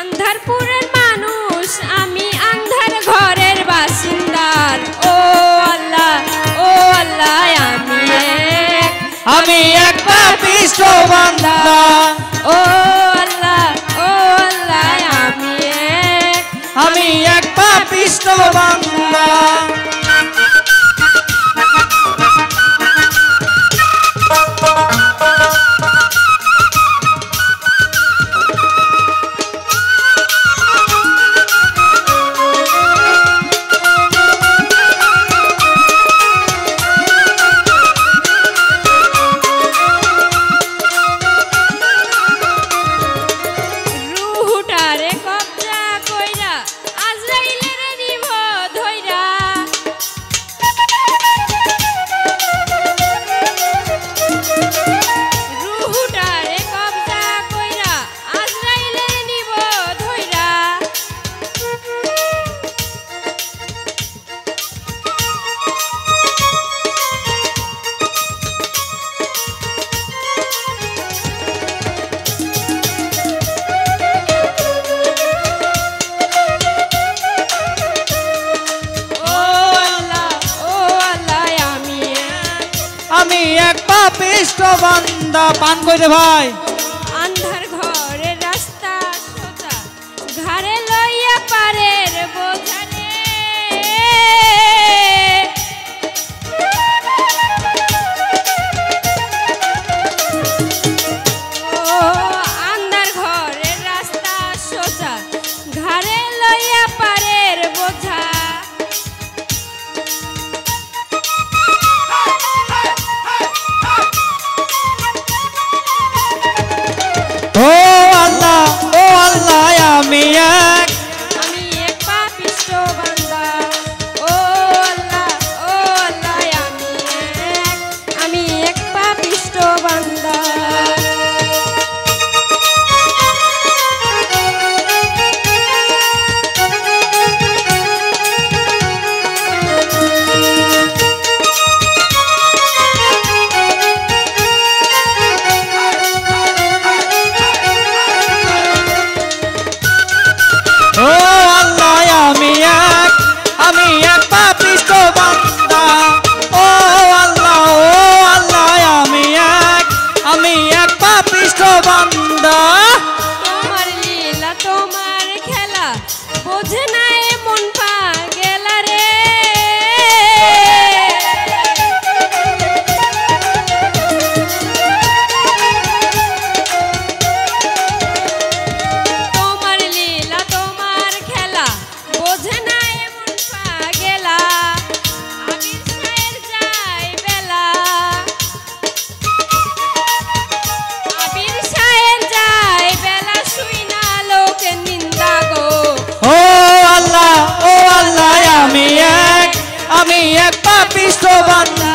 আন্ধারপুরের মানুষ আমি, আন্ধার ঘরের বাসিন্দার। ও আল্লাহ আমি এক পাপিষ্ঠ বান্দা। ও আল্লাহ আমি এক পাপিষ্ঠ বান্দা। আমি এক পাপিষ্ঠ বান্দা। পান কইরে ভাই। আন্ধার ঘরের রাস্তা সোজা, ঘাড়ে লইয়া পারের বোঝা রে। ও আন্ধার ঘরের রাস্তা সোজা, ঘাড়ে লইয়া পারের বোঝা। ও আল্লাহ আমি এক পাপিষ্ঠ বান্দা। ও আল্লাহ আমি এক পাপিষ্ঠ বান্দা। ও আল্লাহ আমি এক পাপিষ্ঠ বান্দা। ও আল্লাহ আমি এক পাপিষ্ঠ বান্দা। তোমার লীলা তোমার খেলা বোঝে না এমন পাগেলা রে। তোমার লীলা তোমার খেলা বোঝে না এমন পাগেলা। আবির সায়ের যায় বেলা, আবির সায়ের যায় বেলা, শুই না লোকের নিন্দা গো। ও আল্লাহ আমি এক পাপিষ্ঠ বান্দা।